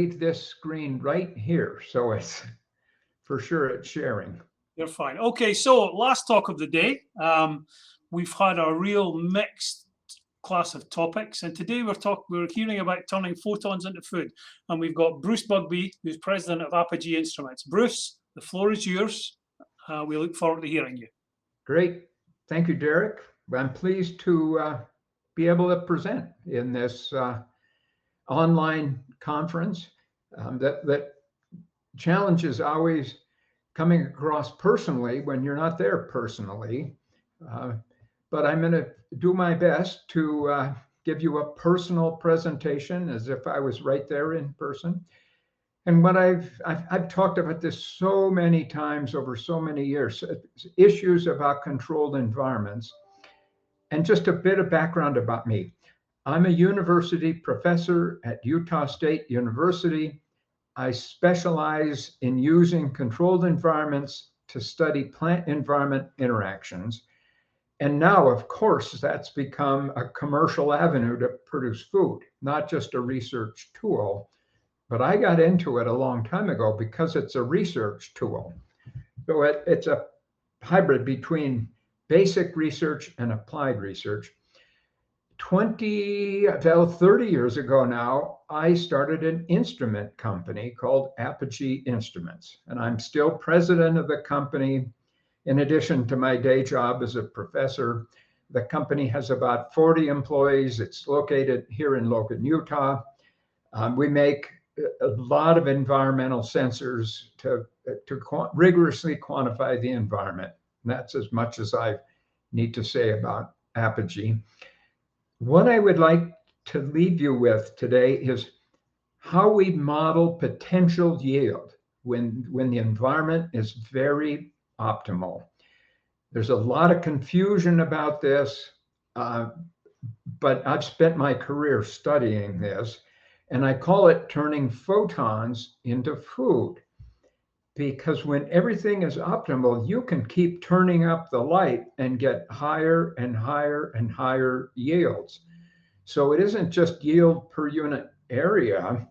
this screen right here. So it's for sure it's sharing. You're fine. Okay, so last talk of the day. We've had a real mixed class of topics, and today we're hearing about turning photons into food. And we've got Bruce Bugbee, who's president of Apogee Instruments. Bruce, the floor is yours. We look forward to hearing you. Great. Thank you, Derek. I'm pleased to be able to present in this online conference. That challenge is always coming across personally when you're not there personally. But I'm going to do my best to give you a personal presentation as if I was right there in person. And what I've talked about this so many times over so many years, issues about controlled environments. And just a bit of background about me. I'm a university professor at Utah State University. I specialize in using controlled environments to study plant-environment interactions. And now, of course, that's become a commercial avenue to produce food, not just a research tool. But I got into it a long time ago because it's a research tool. So it's a hybrid between basic research and applied research. 30 years ago now, I started an instrument company called Apogee Instruments. And I'm still president of the company. In addition to my day job as a professor, the company has about 40 employees. It's located here in Logan, Utah. We make a lot of environmental sensors to rigorously quantify the environment. And that's as much as I need to say about Apogee. What I would like to leave you with today is how we model potential yield when the environment is very optimal. There's a lot of confusion about this, but I've spent my career studying this, and I call it turning photons into food. Because when everything is optimal, you can keep turning up the light and get higher and higher and higher yields. So it isn't just yield per unit area,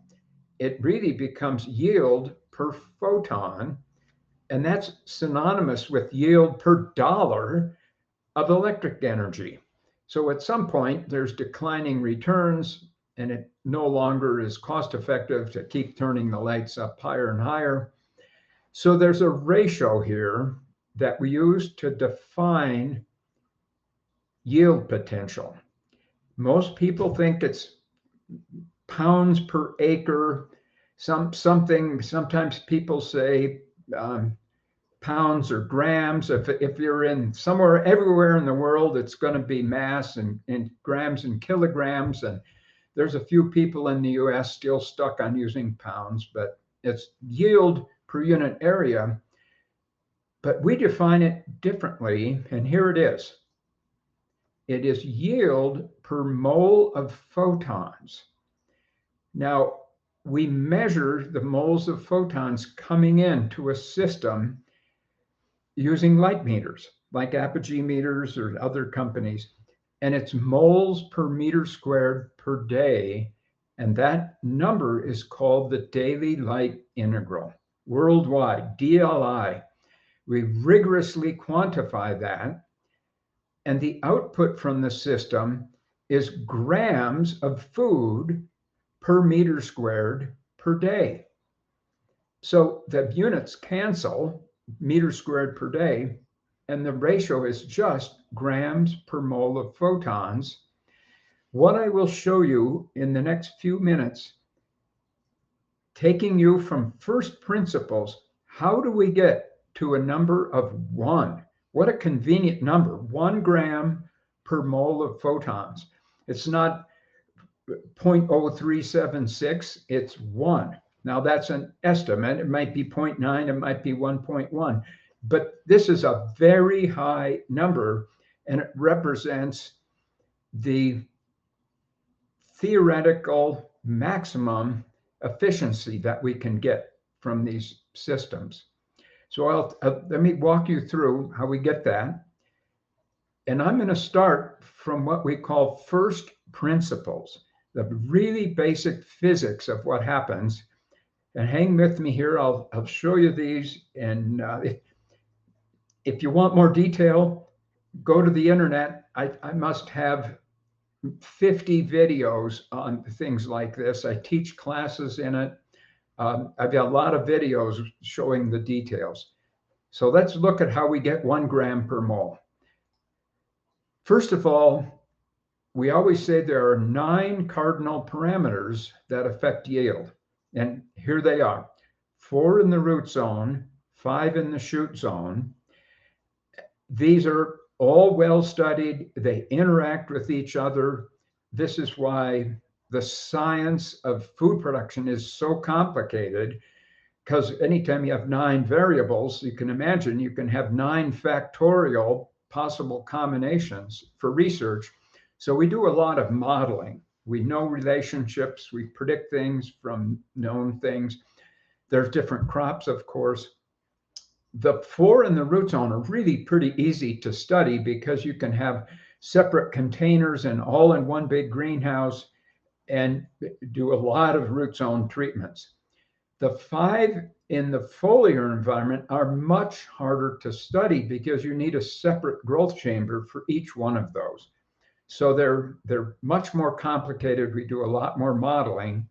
it really becomes yield per photon, and that's synonymous with yield per dollar of electric energy. So at some point, there's declining returns, and it no longer is cost effective to keep turning the lights up higher and higher. So there's a ratio here that we use to define yield potential. Most people think it's pounds per acre, sometimes people say pounds or grams. If you're in somewhere, everywhere in the world, it's going to be mass and grams and kilograms. And there's a few people in the US still stuck on using pounds, but it's yield per unit area. But we define it differently, and here it is. It is yield per mole of photons. Now, we measure the moles of photons coming into a system using light meters, like Apogee meters or other companies, and it's moles per meter squared per day, and that number is called the daily light integral, worldwide, DLI. We rigorously quantify that, and the output from the system is grams of food per meter squared per day. So the units cancel, meter squared per day, and the ratio is just grams per mole of photons. What I will show you in the next few minutes, taking you from first principles, how do we get to a number of 1? What a convenient number, 1 gram per mole of photons. It's not 0.0376, it's 1. Now that's an estimate. It might be 0.9, it might be 1.1, but this is a very high number, and it represents the theoretical maximum efficiency that we can get from these systems. So let me walk you through how we get that. And I'm going to start from what we call first principles, the really basic physics of what happens And hang with me here. I'll show you these. And if you want more detail, go to the internet. I must have 50 videos on things like this. I teach classes in it. I've got a lot of videos showing the details. So let's look at how we get 1 gram per mole. First of all, we always say there are 9 cardinal parameters that affect yield. And here they are: 4 in the root zone, 5 in the shoot zone. These are all well studied. They interact with each other. This is why the science of food production is so complicated, because anytime you have 9 variables, you can imagine you can have 9 factorial possible combinations for research. So we do a lot of modeling. We know relationships, we predict things from known things. There's different crops, of course. The 4 in the root zone are really pretty easy to study because you can have separate containers and all in one big greenhouse and do a lot of root zone treatments. The 5 in the foliar environment are much harder to study because you need a separate growth chamber for each one of those. So they're much more complicated. We do a lot more modeling.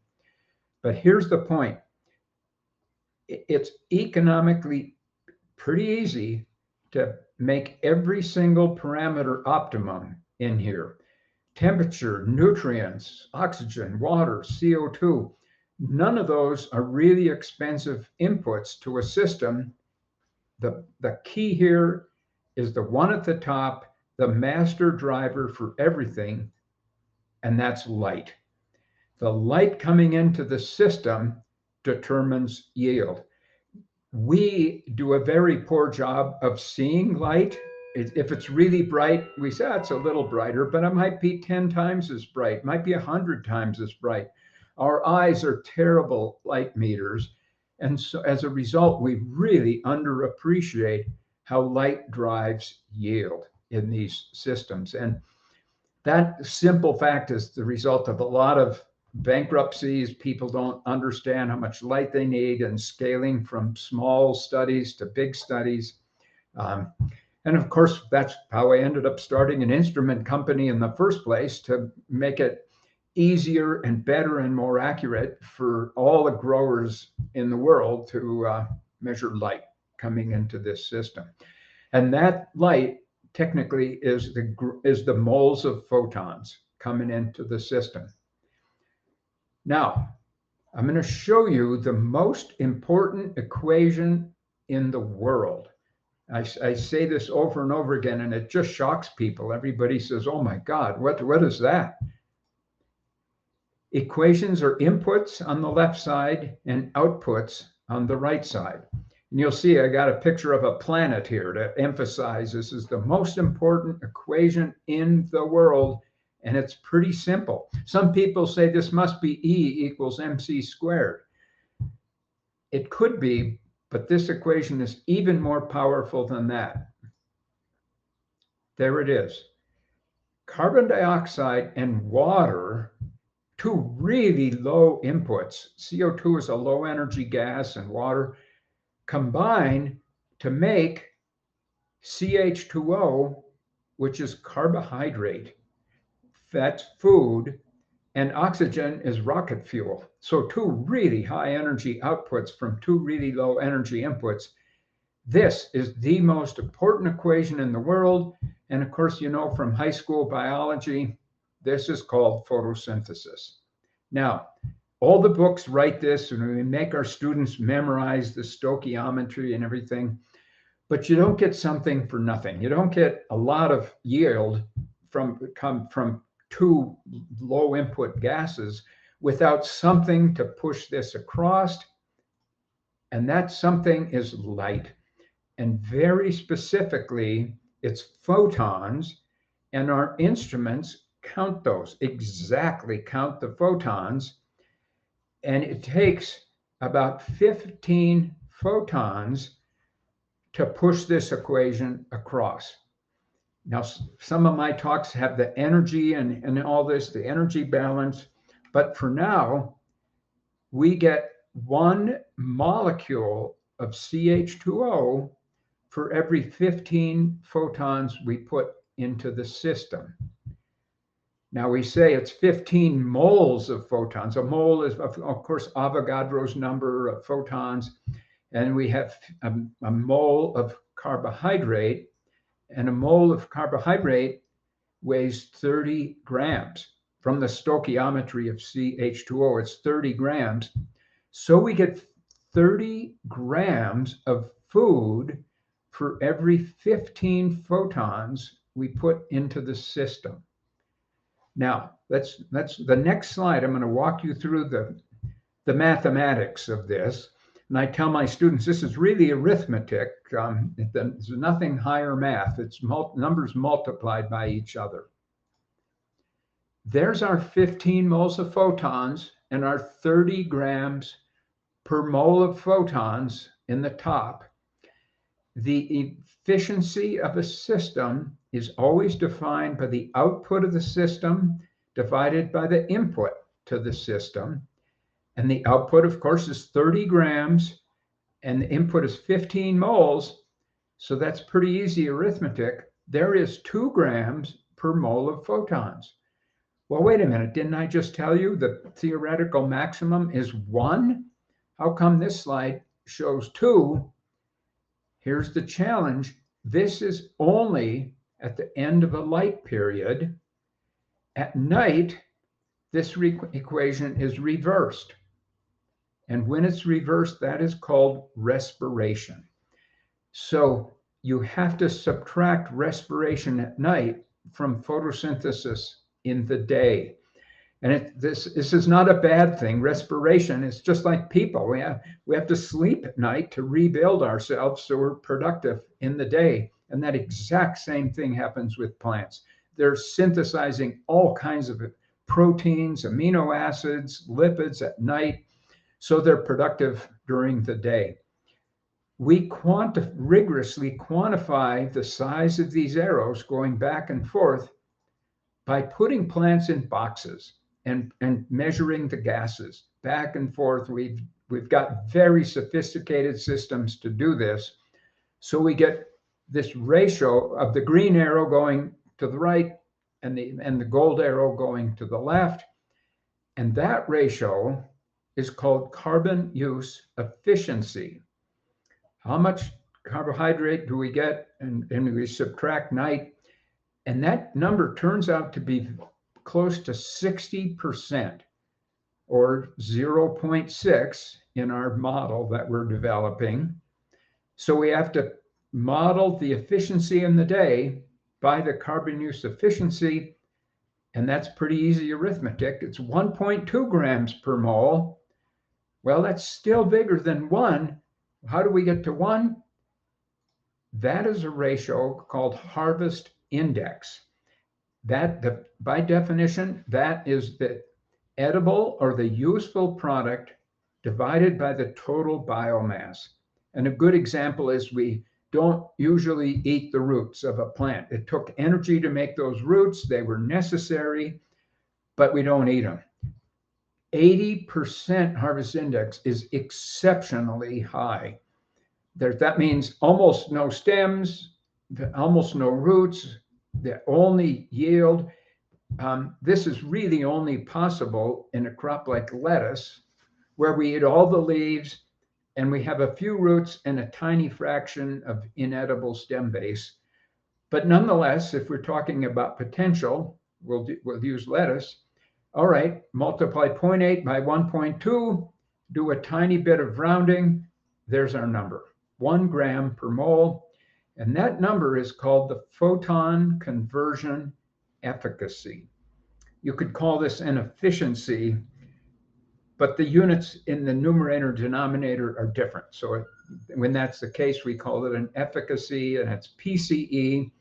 But here's the point. It's economically pretty easy to make every single parameter optimum in here. Temperature, nutrients, oxygen, water, CO2. None of those are really expensive inputs to a system. The key here is the one at the top, the master driver for everything, and that's light. The light coming into the system determines yield. We do a very poor job of seeing light. If it's really bright, we say it's a little brighter, but it might be 10 times as bright, might be 100 times as bright. Our eyes are terrible light meters. And so as a result, we really underappreciate how light drives yield in these systems. And that simple fact is the result of a lot of bankruptcies. People don't understand how much light they need, and scaling from small studies to big studies. And of course, that's how I ended up starting an instrument company in the first place, to make it easier and better and more accurate for all the growers in the world to measure light coming into this system. And that light technically is the moles of photons coming into the system. Now, I'm going to show you the most important equation in the world. I say this over and over again, and it just shocks people. Everybody says, oh my God, what is that? Equations are inputs on the left side and outputs on the right side. And you'll see I got a picture of a planet here to emphasize this is the most important equation in the world, and it's pretty simple. Some people say this must be E equals mc squared. It could be, but this equation is even more powerful than that. There it is. Carbon dioxide and water, 2 really low inputs. CO2 is a low energy gas, and water combine to make CH2O, which is carbohydrate. That's food, and oxygen is rocket fuel. So 2 really high energy outputs from 2 really low energy inputs. This is the most important equation in the world. And of course, you know from high school biology, this is called photosynthesis. Now, all the books write this, and we make our students memorize the stoichiometry and everything, but you don't get something for nothing. You don't get a lot of yield from 2 low input gases without something to push this across. And that something is light. And very specifically, it's photons, and our instruments count those, exactly count the photons. And it takes about 15 photons to push this equation across. Now, some of my talks have the energy and all this, the energy balance, but for now, we get 1 molecule of CH2O for every 15 photons we put into the system. Now we say it's 15 moles of photons. A mole is, of course, Avogadro's number of photons. And we have a mole of carbohydrate, and a mole of carbohydrate weighs 30 grams. From the stoichiometry of CH2O, it's 30 grams. So we get 30 grams of food for every 15 photons we put into the system. Now, that's the next slide. I'm going to walk you through the mathematics of this. And I tell my students, this is really arithmetic. There's nothing higher math. It's numbers multiplied by each other. There's our 15 moles of photons and our 30 grams per mole of photons in the top. The efficiency of a system is always defined by the output of the system divided by the input to the system. And the output, of course, is 30 grams, and the input is 15 moles. So that's pretty easy arithmetic. There is 2 grams per mole of photons. Well, wait a minute. Didn't I just tell you the theoretical maximum is 1? How come this slide shows 2? Here's the challenge. This is only at the end of a light period. At night, this equation is reversed. And when it's reversed, that is called respiration. So you have to subtract respiration at night from photosynthesis in the day. And this is not a bad thing. Respiration is just like people. We have to sleep at night to rebuild ourselves so we're productive in the day. And that exact same thing happens with plants. They're synthesizing all kinds of proteins, amino acids, lipids at night, so they're productive during the day. We rigorously quantify the size of these arrows going back and forth by putting plants in boxes and measuring the gases back and forth. We've got very sophisticated systems to do this. So we get this ratio of the green arrow going to the right and the gold arrow going to the left. And that ratio is called carbon use efficiency. How much carbohydrate do we get? And we subtract night. And that number turns out to be close to 60%, or 0.6 in our model that we're developing. So we have to model the efficiency in the day by the carbon use efficiency. And that's pretty easy arithmetic. It's 1.2 grams per mole. Well, that's still bigger than 1. How do we get to 1? That is a ratio called harvest index. By definition, that is the edible or the useful product divided by the total biomass. And a good example is we don't usually eat the roots of a plant. It took energy to make those roots. They were necessary, but we don't eat them. 80% harvest index is exceptionally high. That means almost no stems, almost no roots, the only yield. This is really only possible in a crop like lettuce, where we eat all the leaves and we have a few roots and a tiny fraction of inedible stem base. But nonetheless, if we're talking about potential, we'll use lettuce. All right, multiply 0.8 by 1.2, do a tiny bit of rounding. There's our number, 1 gram per mole. And that number is called the photon conversion efficacy. You could call this an efficiency, but the units in the numerator and denominator are different. So when that's the case, we call it an efficacy, and it's PCE.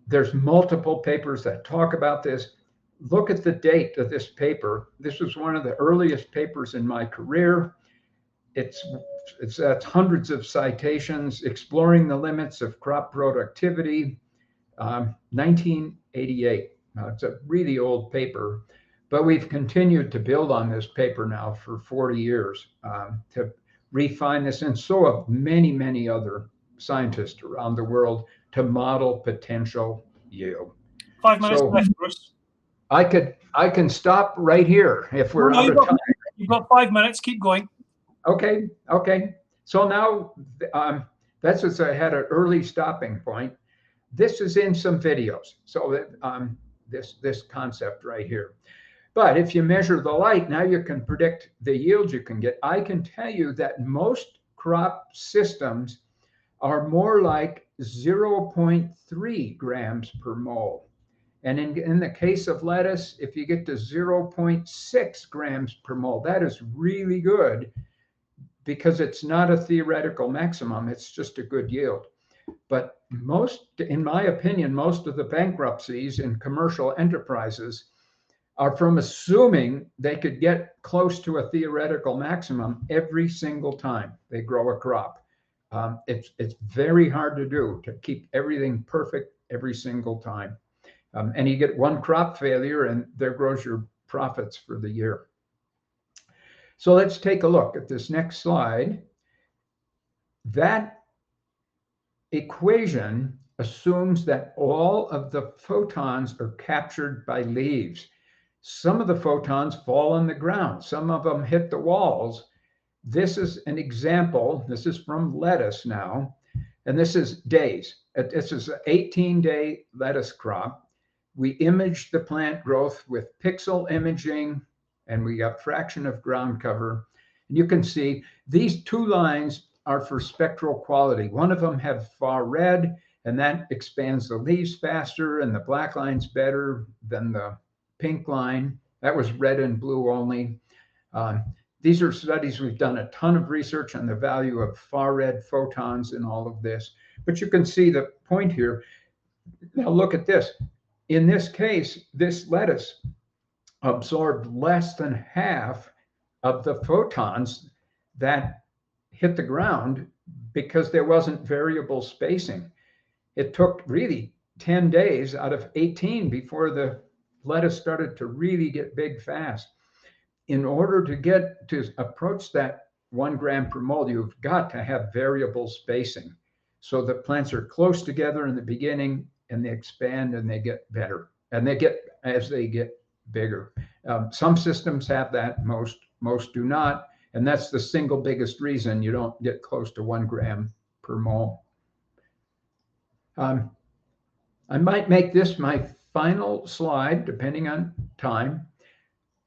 There's multiple papers that talk about this. Look at the date of this paper. This was one of the earliest papers in my career. It's hundreds of citations exploring the limits of crop productivity, 1988. Now, it's a really old paper, But we've continued to build on this paper now for 40 years to refine this, and so have many, many other scientists around the world to model potential yield. 5 minutes left, Bruce. I can stop right here if we're out of time. You've got 5 minutes. Keep going. Okay. So now that's just I had an early stopping point. This is in some videos. So that this concept right here. But if you measure the light, now you can predict the yield you can get. I can tell you that most crop systems are more like 0.3 grams per mole. And in the case of lettuce, if you get to 0.6 grams per mole, that is really good because it's not a theoretical maximum. It's just a good yield. But in my opinion, most of the bankruptcies in commercial enterprises are from assuming they could get close to a theoretical maximum every single time they grow a crop. It's very hard to do, to keep everything perfect every single time. And you get one crop failure and there goes your profits for the year. So let's take a look at this next slide. That equation assumes that all of the photons are captured by leaves. Some of the photons fall on the ground. Some of them hit the walls. This is an example. This is from lettuce now. And this is days. This is an 18-day lettuce crop. We imaged the plant growth with pixel imaging, and we got fraction of ground cover. And you can see these two lines are for spectral quality. One of them have far red, and that expands the leaves faster, and the black line's better than the pink line. That was red and blue only. These are studies. We've done a ton of research on the value of far red photons in all of this. But you can see the point here. Now look at this. In this case, this lettuce absorbed less than half of the photons that hit the ground because there wasn't variable spacing. It took really 10 days out of 18 before the lettuce started to really get big fast. In order to approach that 1 gram per mole, you've got to have variable spacing. So the plants are close together in the beginning and they expand and they get better. And they get, as they get bigger. Some systems have that, most do not. And that's the single biggest reason you don't get close to 1 gram per mole. I might make this my final slide, depending on time.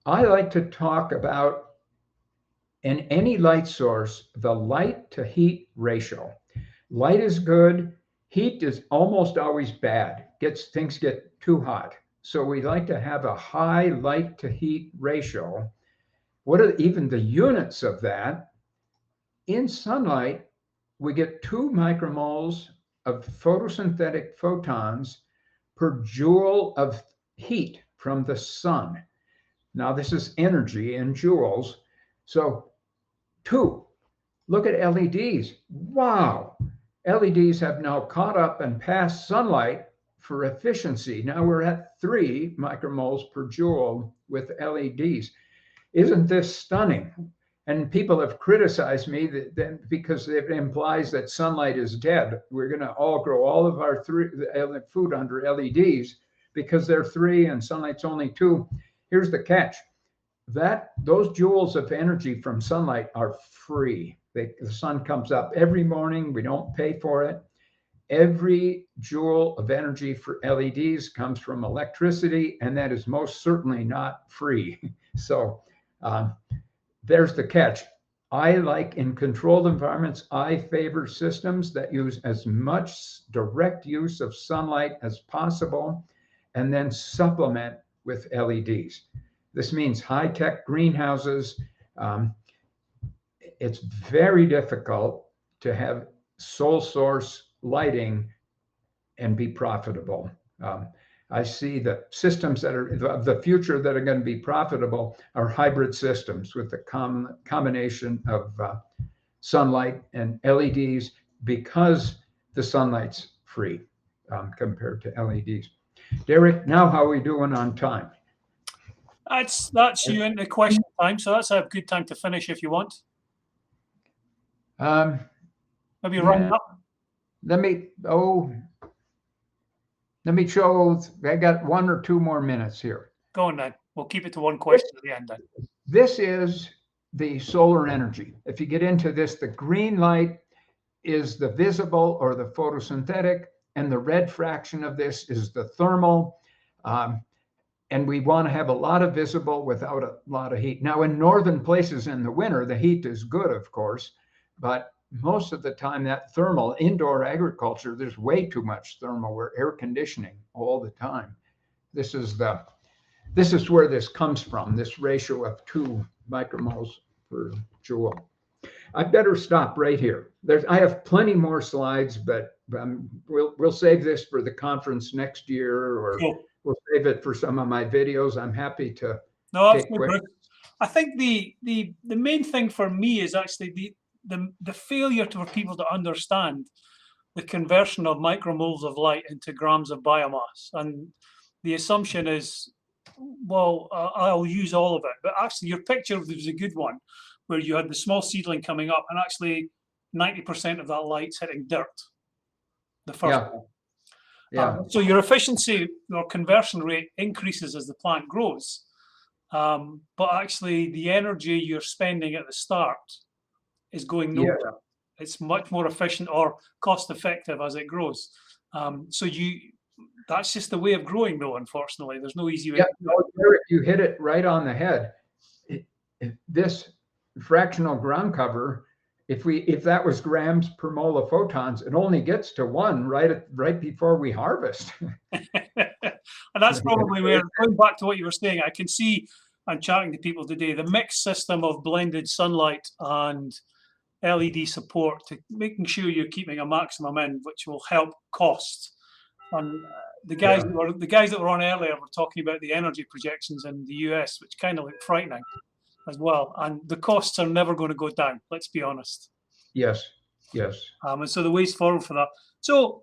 I like to talk about, in any light source, the light to heat ratio. Light is good. Heat is almost always bad. Things get too hot. So we like to have a high light to heat ratio. What are even the units of that? In sunlight, we get 2 micromoles of photosynthetic photons per joule of heat from the sun. Now this is energy in joules. So 2. Look at LEDs. Wow. LEDs have now caught up and passed sunlight for efficiency. Now we're at 3 micromoles per joule with LEDs. Isn't this stunning? And people have criticized me that because it implies that sunlight is dead. We're going to all grow all of our food under LEDs because they're 3 and sunlight's only 2. Here's the catch. Those joules of energy from sunlight are free. The sun comes up every morning. We don't pay for it. Every joule of energy for LEDs comes from electricity, and that is most certainly not free. So there's the catch. In controlled environments, I favor systems that use as much direct use of sunlight as possible and then supplement with LEDs. This means high-tech greenhouses. It's very difficult to have sole source lighting and be profitable. I see that systems that are of the future that are going to be profitable are hybrid systems with the combination of sunlight and LEDs because the sunlight's free compared to LEDs. Derek, now how are we doing on time? That's you into question time, so that's a good time to finish if you want. Maybe round up. Let me show. I got 1 or 2 more minutes here. Go on then. We'll keep it to one question at the end then. This is the solar energy. If you get into this, the green light is the visible or the photosynthetic, and the red fraction of this is the thermal. And we want to have a lot of visible without a lot of heat. Now, in northern places in the winter, the heat is good, of course, but most of the time that thermal, indoor agriculture, there's way too much thermal. We're air conditioning all the time. This is where this comes from, this ratio of 2 micromoles per joule. I better stop right here. I have plenty more slides, but we'll save this for the conference next year, or we'll save it for some of my videos. I'm happy to take questions. I think the main thing for me is actually the failure for people to understand the conversion of micromoles of light into grams of biomass. And the assumption is, well, I'll use all of it. But actually, your picture was a good one, where you had the small seedling coming up, and actually 90% of that light's hitting dirt. The first one. Yeah. So your efficiency or conversion rate increases as the plant grows. But actually, the energy you're spending at the start is going nowhere. Yeah. It's much more efficient or cost effective as it grows. So that's just the way of growing, though, unfortunately. There's no easy way. Yeah, Eric, you hit it right on the head. This fractional ground cover, if that was grams per mole of photons, it only gets to 1 right before we harvest. And that's probably where, going back to what you were saying, I can see, I'm chatting to people today, the mixed system of blended sunlight and LED support to making sure you're keeping a maximum in, which will help cost. And the guys that were on earlier were talking about the energy projections in the US, which kind of look frightening as well. And the costs are never going to go down, let's be honest. Yes. And so the ways forward for that. So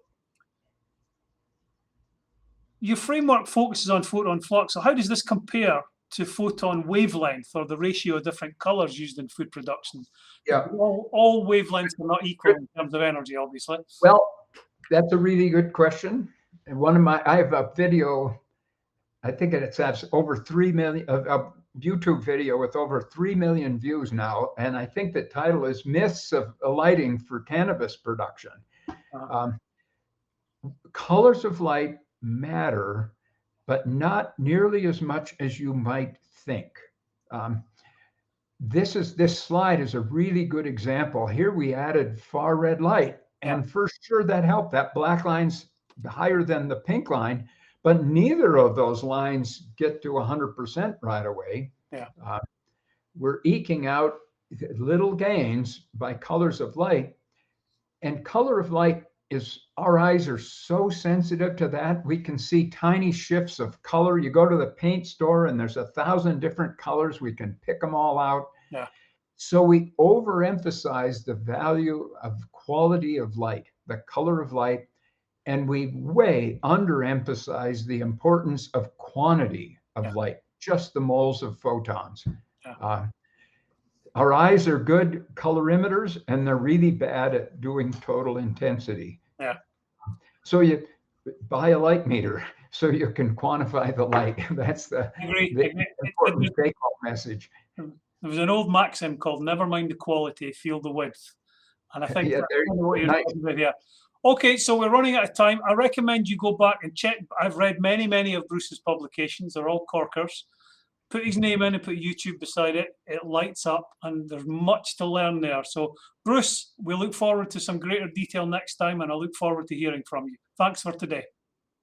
your framework focuses on photon flux. So how does this compare to photon wavelength, or the ratio of different colors used in food production? Yeah. All wavelengths are not equal in terms of energy, obviously. Well, that's a really good question. And I have a video, I think it has over 3 million, a YouTube video with over 3 million views now. And I think the title is Myths of Lighting for Cannabis Production. Colors of light matter, but not nearly as much as you might think. This slide is a really good example. Here we added far red light, and for sure that helped. That black line's higher than the pink line, but neither of those lines get to 100% right away. We're eking out little gains by colors of light, and color of light our eyes are so sensitive to that. We can see tiny shifts of color. You go to the paint store and there's 1,000 different colors. We can pick them all out. So we overemphasize the value of quality of light, the color of light, and we way underemphasize the importance of quantity of light, just the moles of photons. Our eyes are good colorimeters, and they're really bad at doing total intensity. So you buy a light meter so you can quantify the light. That's the important take-home message. There was an old maxim called "Never mind the quality, feel the width," and I think that's what you're talking about here. Okay, so we're running out of time. I recommend you go back and check. I've read many of Bruce's publications. They're all corkers. Put his name in and put YouTube beside it. It lights up, and there's much to learn there. So, Bruce, we look forward to some greater detail next time, and I look forward to hearing from you. Thanks for today.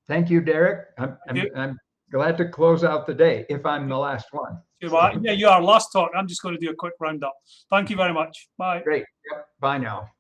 Thank you, Derek. I'm glad to close out the day, if I'm the last one. Yeah, you are. Last talk. I'm just going to do a quick roundup. Thank you very much. Bye. Great. Yep. Bye now.